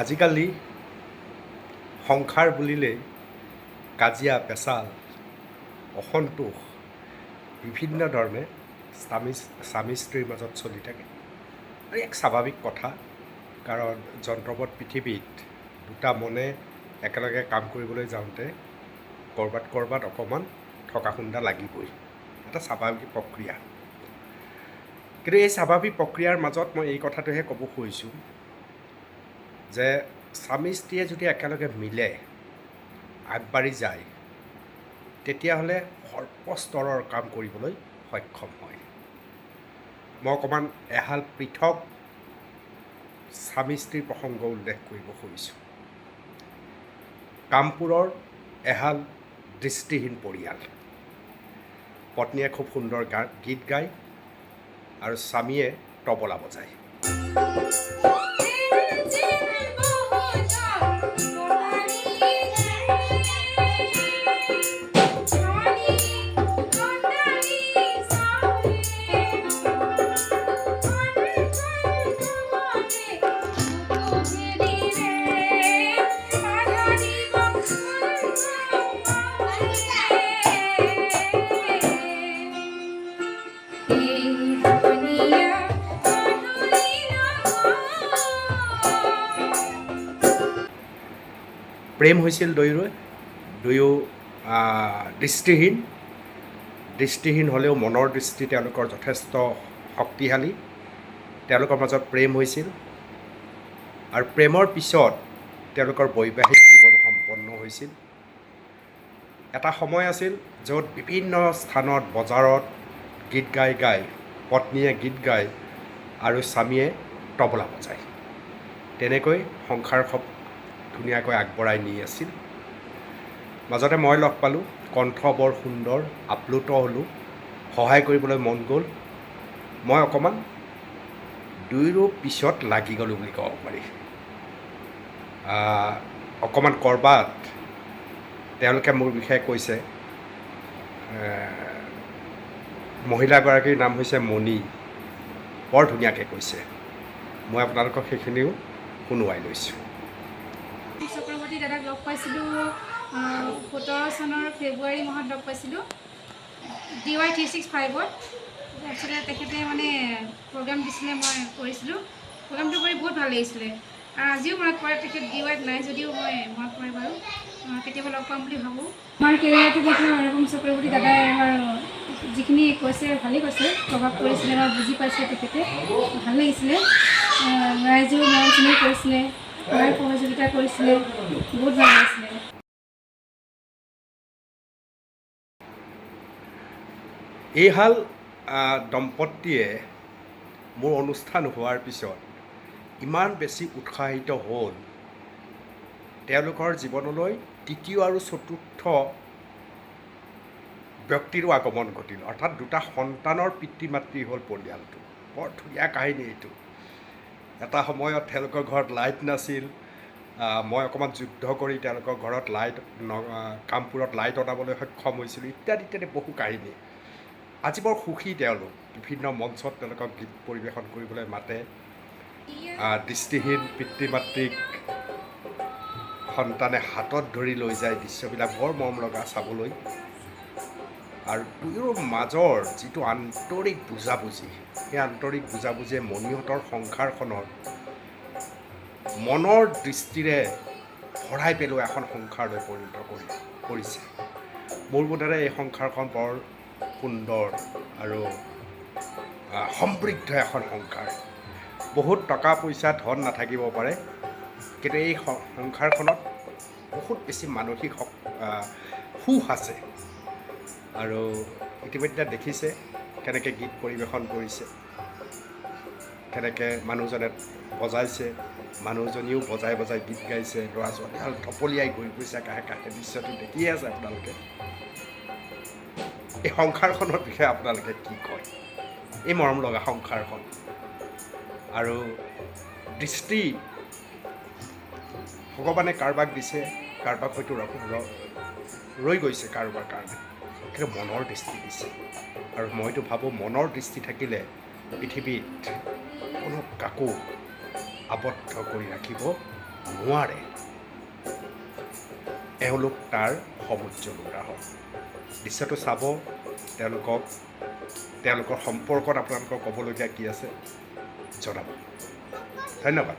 আজিকালি সংসাৰ বুলিলে কাজিয়া পেচাল অসন্তোষ বিভিন্ন ধৰণে স্বামী স্ত্ৰীৰ মাজত চলি থাকে আৰু এক স্বাভাৱিক কথা কাৰণ যন্ত্ৰবৎ পৃথিৱীত দুটা মনে একেলগে কাম কৰিবলৈ যাওঁতে ক'ৰবাত অকণমান ঠকা খুন্দা লাগিবই এটা স্বাভাৱিক প্ৰক্ৰিয়া কিন্তু এই স্বাভাৱিক প্ৰক্ৰিয়াৰ মাজত মই এই কথাটোহে ক'ব খুজিছোঁ যে স্বামী স্ত্ৰীয়ে যদি একেলগে মিলে আগবাঢ়ি যায় তেতিয়াহ'লে সৰ্বস্তৰৰ কাম কৰিবলৈ সক্ষম হয় মই অকণমান এহাল পৃথক স্বামী স্ত্ৰীৰ প্ৰসংগ উল্লেখ কৰিব খুজিছোঁ কামপুৰৰ এহাল দৃষ্টিহীন পৰিয়াল পত্নীয়ে খুব সুন্দৰ গীত গায় আৰু স্বামীয়ে তবলা বজায় প্ৰেম হৈছিল দুয়ো দৃষ্টিহীন হ'লেও মনৰ দৃষ্টি তেওঁলোকৰ যথেষ্ট শক্তিশালী তেওঁলোকৰ মাজত প্ৰেম হৈছিল আৰু প্ৰেমৰ পিছত তেওঁলোকৰ বৈবাহিক জীৱন সম্পন্ন হৈছিল এটা সময় আছিল য'ত বিভিন্ন স্থানত বজাৰত গীত গাই পত্নীয়ে গীত গায় আৰু স্বামীয়ে তবলা বজায় তেনেকৈ সংসাৰ ধুনীয়াকৈ আগবঢ়াই নি আছিল মাজতে মই লগ পালোঁ কণ্ঠ বৰ সুন্দৰ আপ্লুত হ'লোঁ সহায় কৰিবলৈ মন গ'ল মই অকণমান দুয়োৰো পিছত লাগি গ'লোঁ বুলি ক'ব পাৰি অকণমান ক'ৰবাত তেওঁলোকে মোৰ বিষয়ে কৈছে মহিলাগৰাকীৰ নাম হৈছে মণি বৰ ধুনীয়াকৈ কৈছে মই আপোনালোকক সেইখিনিও শুনুৱাই লৈছোঁ চক্ৰৱৰ্তী দাদাক লগ পাইছিলোঁ 17 চনৰ ফেব্ৰুৱাৰী মাহত লগ পাইছিলোঁ DY 365ত তাৰপিছতে তেখেতে মানে প্ৰগ্ৰাম দিছিলে মই কৰিছিলোঁ প্ৰগ্ৰামটো কৰি বহুত ভাল লাগিছিলে আৰু আজিও মনত পৰে তেখেত DYত নাই যদিও মই মনত পৰে বাৰু কেতিয়াবা লগ পাম বুলি ভাবোঁ আমাৰ কেৰিয়াৰটো দেখোন অনুপম চক্ৰৱৰ্তী দাদাই আমাৰ যিখিনি কৈছে ভালেই কৈছে প্ৰভাৱ পৰিছিলে বা বুজি পাইছে তেখেতে ভাল লাগিছিলে ৰাইজেও মৰম চেনেহ কৰিছিলে সহায় সহযোগিতা কৰিছিলে বহুত ভাল লাগিছিলে এইহাল দম্পতীয়ে মোৰ অনুষ্ঠান হোৱাৰ পিছত ইমান বেছি উৎসাহিত হ'ল তেওঁলোকৰ জীৱনলৈ তৃতীয় আৰু চতুৰ্থ ব্যক্তিৰো আগমন ঘটিল অৰ্থাৎ দুটা সন্তানৰ পিতৃ মাতৃ হ'ল পৰিয়ালটো বৰ ধুনীয়া কাহিনী এইটো এটা সময়ত তেওঁলোকৰ ঘৰত লাইট নাছিল মই অকণমান যুদ্ধ কৰি তেওঁলোকৰ ঘৰত কামপুৰত লাইট অনাবলৈ সক্ষম হৈছিলোঁ ইত্যাদি বহু কাহিনী আজি বৰ সুখী তেওঁলোক বিভিন্ন মঞ্চত তেওঁলোকক গীত পৰিৱেশন কৰিবলৈ মাতে দৃষ্টিহীন পিতৃ মাতৃক সন্তানে হাতত ধৰি লৈ যায় দৃশ্যবিলাক বৰ মৰম লগা চাবলৈ আৰু দুয়োৰ মাজৰ যিটো আন্তৰিক বুজাবুজি সেই আন্তৰিক বুজাবুজিয়ে মণিহঁতৰ সংসাৰখনৰ মনৰ দৃষ্টিৰে ভৰাই পেলোৱা এখন সংসাৰলৈ পৰিণত কৰিছে মোৰ বোধেৰে এই সংসাৰখন বৰ সুন্দৰ আৰু সমৃদ্ধ এখন সংসাৰ বহুত টকা পইচা ধন নাথাকিব পাৰে কিন্তু এই সংসাৰখনত বহুত বেছি মানসিক সুখ আছে আৰু ইতিমধ্যে দেখিছে কেনেকৈ গীত পৰিৱেশন কৰিছে কেনেকৈ মানুহজনে বজাইছে মানুহজনীও বজাই গীত গাইছে ল'ৰা ছোৱালীহাল ঢপলিয়াই ঘূৰি ফুৰিছে কাষে দৃশ্যটো দেখিয়ে আছে আপোনালোকে এই সংসাৰখনৰ বিষয়ে আপোনালোকে কি কয়? এই মৰম লগা সংসাৰখন আৰু দৃষ্টি ভগৱানে কাৰোবাক দিছে, কাৰোবাক হয়তো ৰৈ গৈছে কাৰোবাৰ কাৰণে, কিন্তু মনৰ দৃষ্টি দিছে। আৰু মইতো ভাবোঁ মনৰ দৃষ্টি থাকিলে পৃথিৱীত কোনো কাকো আবদ্ধ কৰি ৰাখিব নোৱাৰে। এওঁলোক তাৰ সমুজ্জ্বল উদাহৰণ। দৃশ্যটো চাব, তেওঁলোকৰ সম্পৰ্কত আপোনালোকৰ ক'বলগীয়া কি আছে জনাব। ধন্যবাদ।